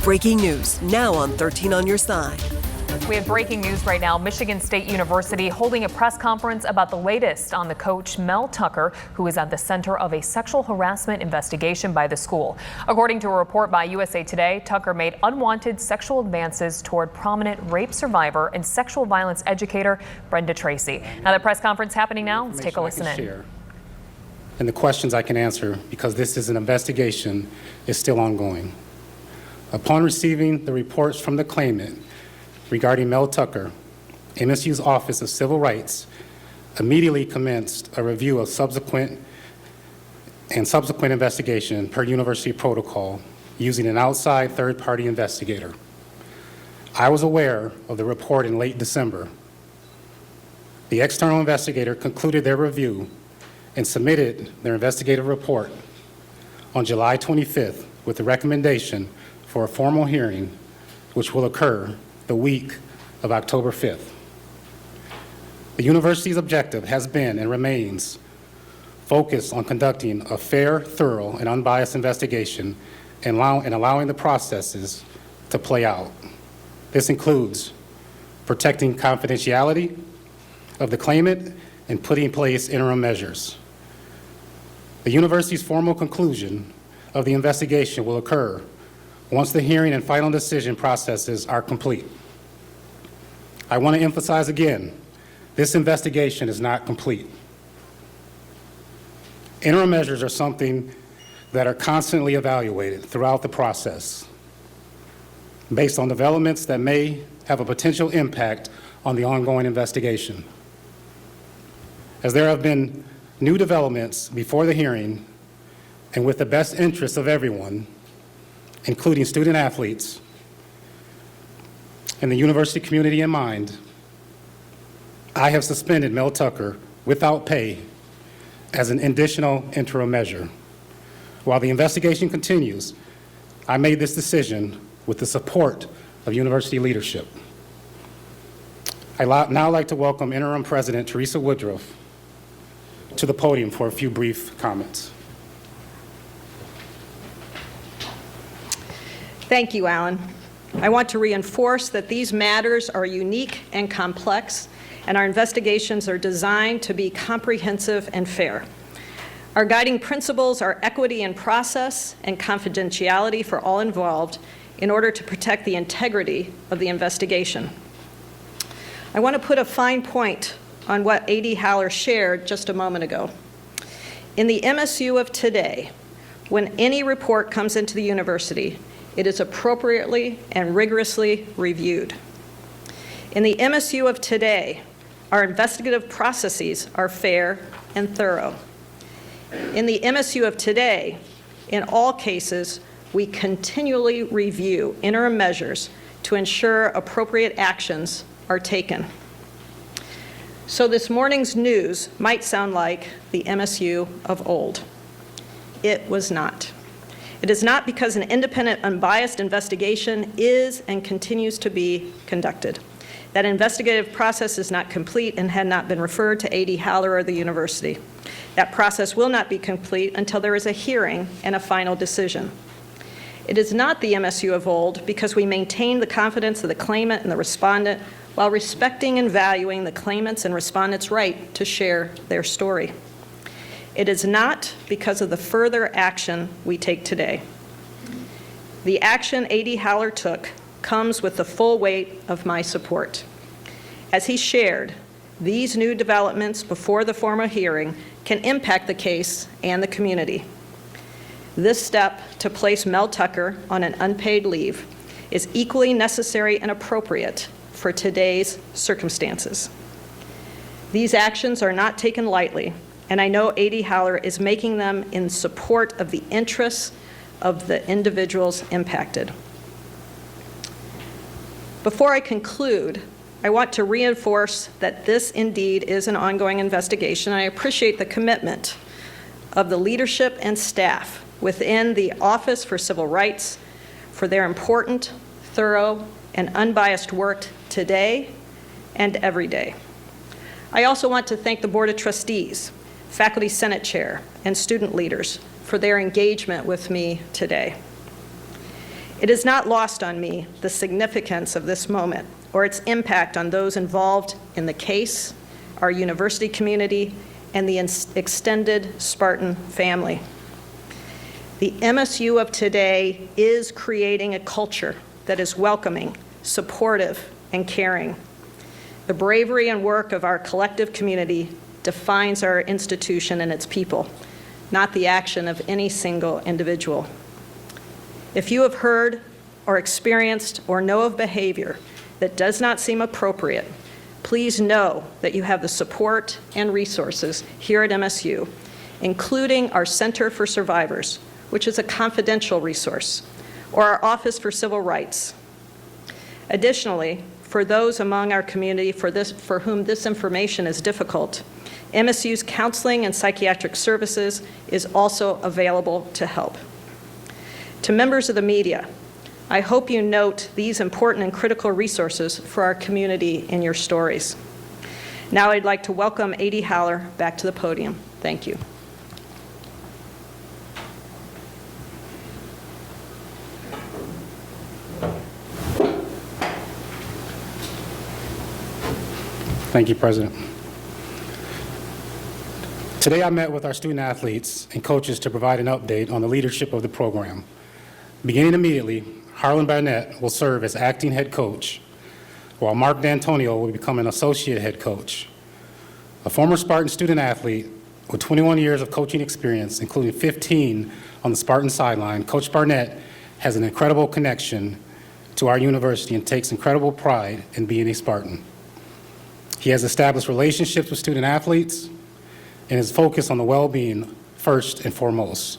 Breaking news now on 13 on your side. We have breaking news right now. Michigan State University holding a press conference about the latest on the coach Mel Tucker, who is at the center of a sexual harassment investigation by the school. According to a report by USA Today, Tucker made unwanted sexual advances toward prominent rape survivor and sexual violence educator Brenda Tracy. Now the press conference happening now. Let's take a listen in. And the questions I can answer, because this is an investigation, is still ongoing. Upon receiving the reports from the claimant regarding Mel Tucker, MSU's Office of Civil Rights immediately commenced a review of subsequent investigation per university protocol using an outside third-party investigator. I was aware of the report in late December. The external investigator concluded their review and submitted their investigative report on July 25th with the recommendation for a formal hearing, which will occur the week of October 5th. The university's objective has been and remains focused on conducting a fair, thorough, and unbiased investigation and allowing the processes to play out. This includes protecting confidentiality of the claimant and putting in place interim measures. The university's formal conclusion of the investigation will occur once the hearing and final decision processes are complete. I want to emphasize again, this investigation is not complete. Interim measures are something that are constantly evaluated throughout the process based on developments that may have a potential impact on the ongoing investigation. As there have been new developments before the hearing and with the best interests of everyone, including student athletes and the university community in mind, I have suspended Mel Tucker without pay as an additional interim measure. While the investigation continues, I made this decision with the support of university leadership. I'd now like to welcome Interim President Teresa Woodruff to the podium for a few brief comments. Thank you, Alan. I want to reinforce that these matters are unique and complex, and our investigations are designed to be comprehensive and fair. Our guiding principles are equity in process and confidentiality for all involved in order to protect the integrity of the investigation. I want to put a fine point on what A.D. Haller shared just a moment ago. In the MSU of today, when any report comes into the university, it is appropriately and rigorously reviewed. In the MSU of today, our investigative processes are fair and thorough. In the MSU of today, in all cases, we continually review interim measures to ensure appropriate actions are taken. So this morning's news might sound like the MSU of old. It was not. It is not, because an independent, unbiased investigation is and continues to be conducted. That investigative process is not complete and had not been referred to A.D. Haller or the university. That process will not be complete until there is a hearing and a final decision. It is not the MSU of old because we maintain the confidence of the claimant and the respondent while respecting and valuing the claimant's and respondent's right to share their story. It is not because of the further action we take today. The action A.D. Haller took comes with the full weight of my support. As he shared, these new developments before the formal hearing can impact the case and the community. This step to place Mel Tucker on an unpaid leave is equally necessary and appropriate for today's circumstances. These actions are not taken lightly, and I know A.D. Haller is making them in support of the interests of the individuals impacted. Before I conclude, I want to reinforce that this indeed is an ongoing investigation. I appreciate the commitment of the leadership and staff within the Office for Civil Rights for their important, thorough, and unbiased work today and every day. I also want to thank the Board of Trustees, Faculty Senate Chair, and student leaders for their engagement with me today. It is not lost on me the significance of this moment or its impact on those involved in the case, our university community, and the extended Spartan family. The MSU of today is creating a culture that is welcoming, supportive, and caring. The bravery and work of our collective community defines our institution and its people, not the action of any single individual. If you have heard or experienced or know of behavior that does not seem appropriate, please know that you have the support and resources here at MSU, including our Center for Survivors, which is a confidential resource, or our Office for Civil Rights. Additionally, for those among our community for whom this information is difficult, MSU's counseling and psychiatric services is also available to help. To members of the media, I hope you note these important and critical resources for our community in your stories. Now I'd like to welcome A.D. Haller back to the podium. Thank you. Thank you, President. Today I met with our student athletes and coaches to provide an update on the leadership of the program. Beginning immediately, Harlan Barnett will serve as acting head coach, while Mark D'Antonio will become an associate head coach. A former Spartan student athlete with 21 years of coaching experience, including 15 on the Spartan sideline, Coach Barnett has an incredible connection to our university and takes incredible pride in being a Spartan. He has established relationships with student athletes and is focused on the well-being first and foremost.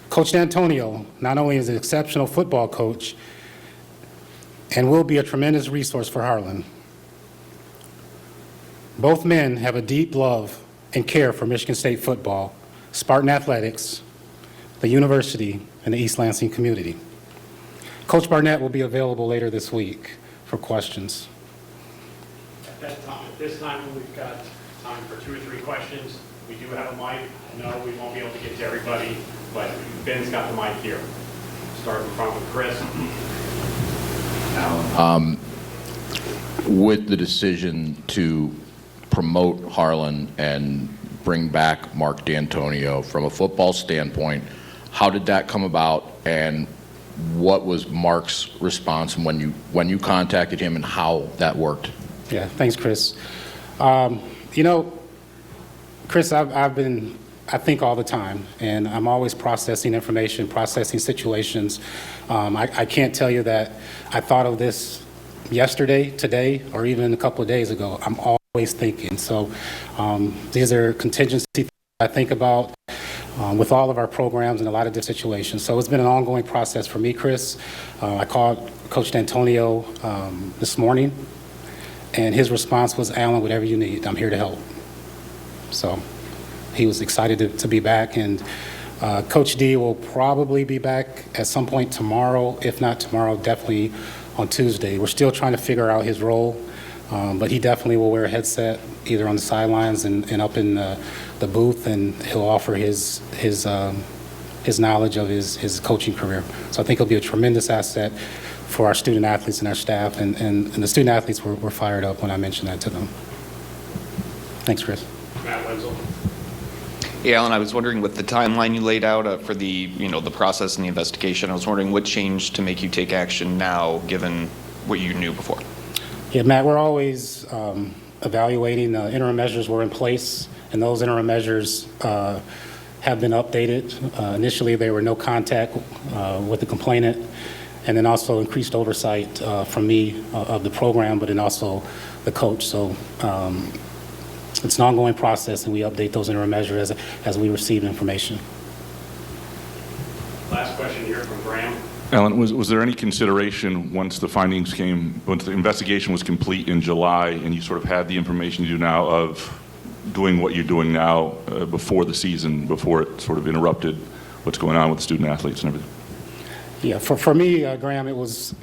Coach D'Antonio not only is an exceptional football coach and will be a tremendous resource for Harlan. Both men have a deep love and care for Michigan State football, Spartan athletics, the university, and the East Lansing community. Coach Barnett will be available later this week for questions. At this time, we've got time for 2 or 3 questions. We do have a mic. No, we won't be able to get to everybody, but Ben's got the mic here. Start in front with Chris. With the decision to promote Harlan and bring back Mark D'Antonio, from a football standpoint, how did that come about, and what was Mark's response when you contacted him, and how that worked? Yeah, thanks, Chris. Chris, I think all the time, and I'm always processing information, processing situations. I can't tell you that I thought of this yesterday, today, or even a couple of days ago. I'm always thinking. So these are contingency things I think about with all of our programs in a lot of different situations. So it's been an ongoing process for me, Chris. I called Coach D'Antonio this morning, and his response was, "Alan, whatever you need, I'm here to help." So he was excited to be back, and Coach D will probably be back at some point tomorrow. If not tomorrow, definitely on Tuesday. We're still trying to figure out his role, but he definitely will wear a headset either on the sidelines and up in the booth, and he'll offer his knowledge of his coaching career. So I think he'll be a tremendous asset for our student athletes and our staff, and the student athletes were fired up when I mentioned that to them. Thanks, Chris. Matt Wenzel. Yeah, Alan, I was wondering, with the timeline you laid out for the process and the investigation, I was wondering what changed to make you take action now, given what you knew before? Yeah, Matt, we're always evaluating. Interim measures were in place, and those interim measures have been updated. Initially, there were no contact with the complainant, and then also increased oversight from me of the program, but then also the coach. So it's an ongoing process, and we update those interim measures as we receive information. Last question here from Graham. Alan, was there any consideration once the investigation was complete in July, and you sort of had the information you do now of doing what you're doing now before the season, before it sort of interrupted what's going on with the student athletes and everything? Yeah, for me, Graham, it was,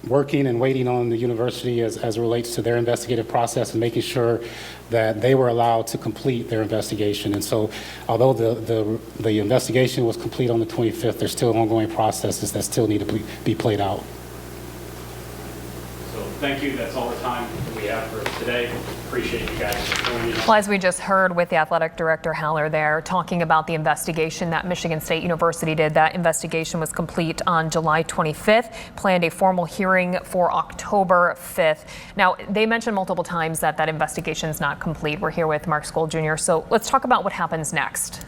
working and waiting on the university as it relates to their investigative process and making sure that they were allowed to complete their investigation. And so although the investigation was complete on the 25th, there's still ongoing processes that still need to be played out. So thank you. That's all the time that we have for today. Appreciate you guys joining us. Well, as we just heard with the athletic director Haller there talking about the investigation that Michigan State University did, that investigation was complete on July 25th, planned a formal hearing for October 5th. Now, they mentioned multiple times that that investigation is not complete. We're here with Mark Skoll Jr. So let's talk about what happens next.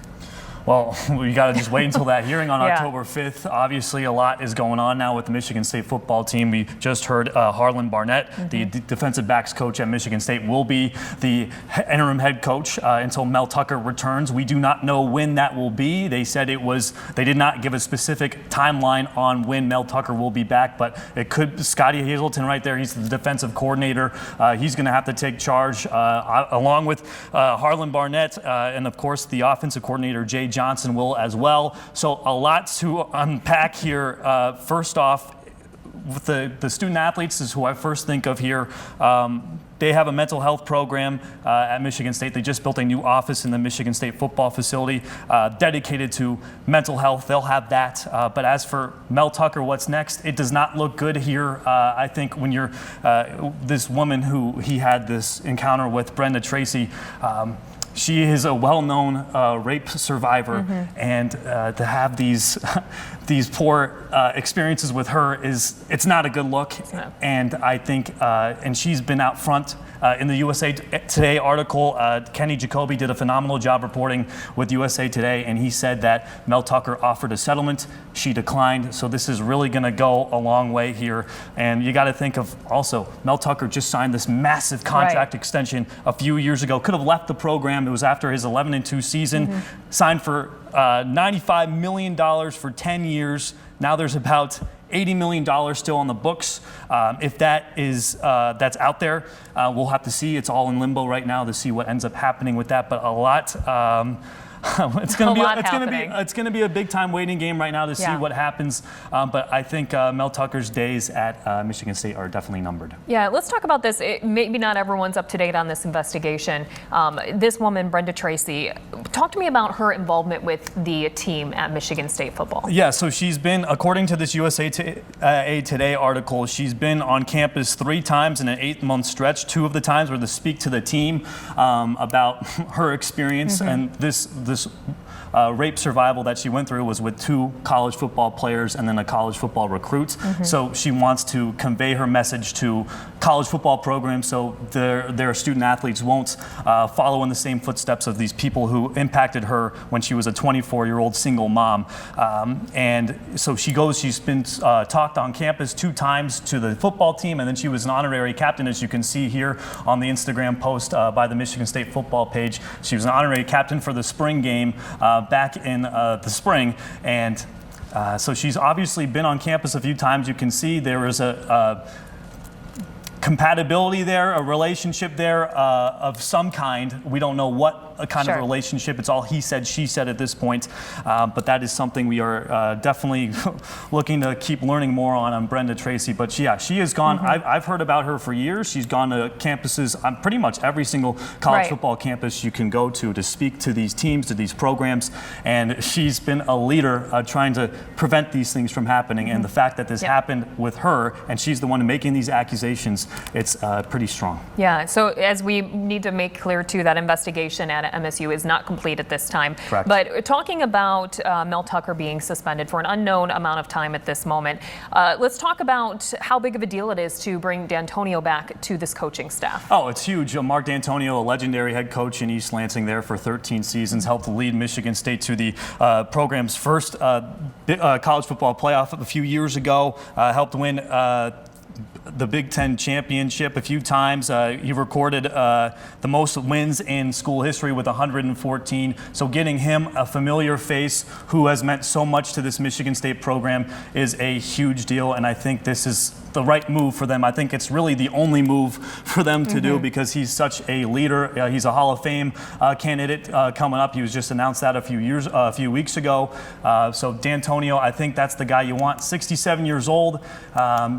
Well, we got to just wait until that hearing on Yeah. October 5th. Obviously, a lot is going on now with the Michigan State football team. We just heard Harlan Barnett, the defensive backs coach at Michigan State, will be the interim head coach until Mel Tucker returns. We do not know when that will be. They said they did not give a specific timeline on when Mel Tucker will be back, but it could. Scotty Hazelton right there, he's the defensive coordinator. He's going to have to take charge along with Harlan Barnett and, of course, the offensive coordinator, Jay Johnson, will as well. So a lot to unpack here. First off, with the student athletes is who I first think of here. They have a mental health program at Michigan State. They just built a new office in the Michigan State football facility dedicated to mental health. They'll have that. But as for Mel Tucker, what's next? It does not look good here. I think when you're this woman who he had this encounter with, Brenda Tracy, she is a well-known rape survivor, and to have these poor experiences with her it's not a good look. And I think, and she's been out front in the USA Today article. Kenny Jacoby did a phenomenal job reporting with USA Today, and he said that Mel Tucker offered a settlement. She declined. So this is really going to go a long way here. And you got to think of also, Mel Tucker just signed this massive contract extension a few years ago. Could have left the program. It was after his 11-2 season. Signed for $95 million for 10 years. Now there's about $80 million still on the books. If that is that's out there, we'll have to see. It's all in limbo right now to see what ends up happening with that. But a lot. It's going to be a big time waiting game right now to see what happens. But I think Mel Tucker's days at Michigan State are definitely numbered. Yeah, let's talk about this. Maybe not everyone's up to date on this investigation. This woman, Brenda Tracy, talk to me about her involvement with the team at Michigan State football. Yeah, so she's been, according to this USA Today article, she's been on campus 3 times in an 8-month stretch. 2 of the times were to speak to the team about her experience, and this rape survival that she went through was with 2 college football players and then a college football recruit. So she wants to convey her message to college football programs so their student athletes won't follow in the same footsteps of these people who impacted her when she was a 24-year-old single mom. And so she's been talked on campus 2 times to the football team, and then she was an honorary captain, as you can see here on the Instagram post by the Michigan State football page. She was an honorary captain for the spring game back in the spring, and so she's obviously been on campus a few times. You can see there is a compatibility there, a relationship there of some kind. We don't know what kind of relationship. It's all he said, she said at this point. But that is something we are definitely looking to keep learning more on Brenda Tracy. But yeah, she has gone, I've heard about her for years. She's gone to campuses on pretty much every single college football campus you can go to speak to these teams, to these programs. And she's been a leader trying to prevent these things from happening. And the fact that this happened with her, and she's the one making these accusations, it's pretty strong. Yeah, so as we need to make clear too, that investigation at MSU is not complete at this time. Correct. But talking about Mel Tucker being suspended for an unknown amount of time at this moment, let's talk about how big of a deal it is to bring D'Antonio back to this coaching staff. Oh, it's huge. Mark D'Antonio, a legendary head coach in East Lansing there for 13 seasons, helped lead Michigan State to the program's first college football playoff a few years ago, helped win the Big Ten championship a few times. He recorded the most wins in school history with 114. So getting him, a familiar face who has meant so much to this Michigan State program, is a huge deal. And I think this is the right move for them. I think it's really the only move for them to do, because he's such a leader. He's a Hall of Fame candidate coming up. He was just announced that a few weeks ago. So D'Antonio, I think that's the guy you want. 67 years old.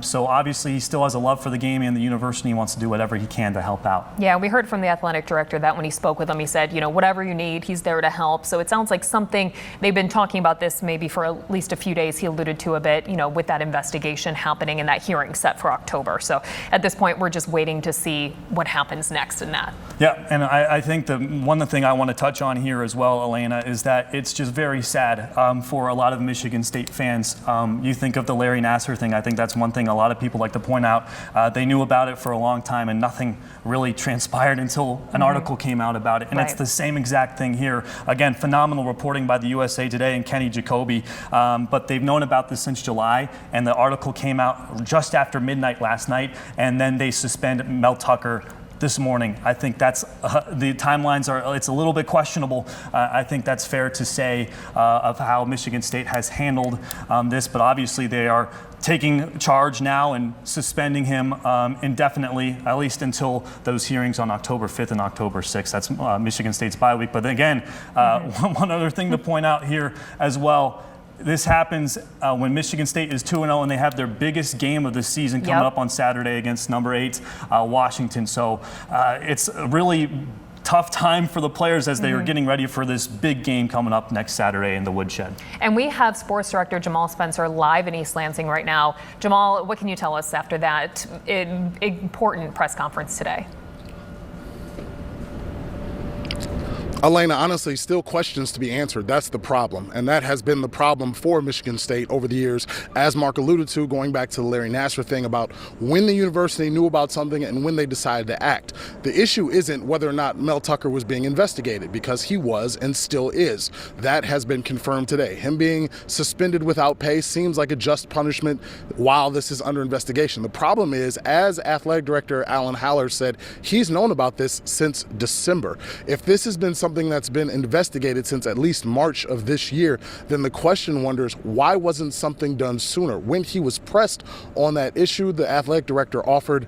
So obviously he still has a love for the game and the university. He wants to do whatever he can to help out. Yeah, we heard from the athletic director that when he spoke with him, he said, whatever you need, he's there to help. So it sounds like something they've been talking about this maybe for at least a few days. He alluded to a bit, with that investigation happening and that hearing set for October. So at this point, we're just waiting to see what happens next in that. Yeah, and I think the one thing I want to touch on here as well, Elena, is that it's just very sad for a lot of Michigan State fans. You think of the Larry Nassar thing. I think that's one thing a lot of people like to point out. They knew about it for a long time, and nothing really transpired until an article came out about it. And it's the same exact thing here. Again, phenomenal reporting by the USA Today and Kenny Jacoby. But they've known about this since July, and the article came out just after midnight last night, and then they suspend Mel Tucker this morning. I think that's the timelines it's a little bit questionable. I think that's fair to say of how Michigan State has handled this, but obviously they are taking charge now and suspending him indefinitely, at least until those hearings on October 5th and October 6th. That's Michigan State's bye week. But again, one other thing to point out here as well. This happens when Michigan State is 2-0 and they have their biggest game of the season coming up on Saturday against number 8 Washington. So it's a really tough time for the players as they are getting ready for this big game coming up next Saturday in the Woodshed. And we have sports director Jamal Spencer live in East Lansing right now. Jamal, what can you tell us after that important press conference today? Elena, honestly, still questions to be answered. That's the problem. And that has been the problem for Michigan State over the years, as Mark alluded to, going back to the Larry Nassar thing about when the university knew about something and when they decided to act. The issue isn't whether or not Mel Tucker was being investigated, because he was and still is. That has been confirmed today. Him being suspended without pay seems like a just punishment while this is under investigation. The problem is, as athletic director Alan Haller said, he's known about this since December. If this has been something that's been investigated since at least March of this year, then the question wonders, why wasn't something done sooner? When he was pressed on that issue, the athletic director offered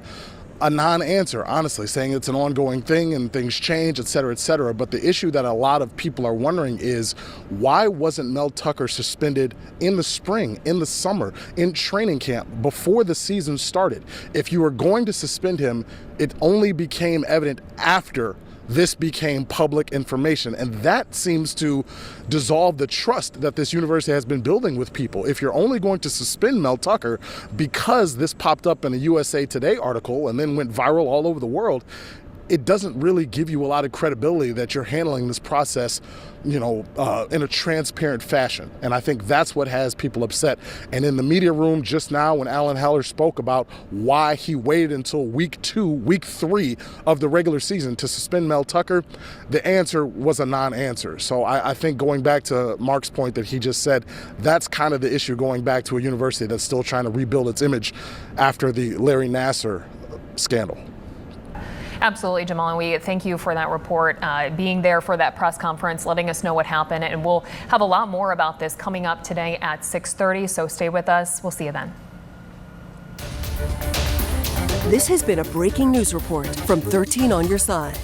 a non-answer, honestly, saying it's an ongoing thing and things change, et cetera, et cetera. But the issue that a lot of people are wondering is, why wasn't Mel Tucker suspended in the spring, in the summer, in training camp, before the season started? If you were going to suspend him, it only became evident after this became public information, and that seems to dissolve the trust that this university has been building with people. If you're only going to suspend Mel Tucker because this popped up in a USA Today article and then went viral all over the world, it doesn't really give you a lot of credibility that you're handling this process, in a transparent fashion. And I think that's what has people upset. And in the media room just now, when Alan Haller spoke about why he waited until week 3 of the regular season to suspend Mel Tucker, the answer was a non-answer. So I think, going back to Mark's point that he just said, that's kind of the issue, going back to a university that's still trying to rebuild its image after the Larry Nassar scandal. Absolutely, Jamal, and we thank you for that report, being there for that press conference, letting us know what happened, and we'll have a lot more about this coming up today at 6:30, so stay with us. We'll see you then. This has been a breaking news report from 13 on your side.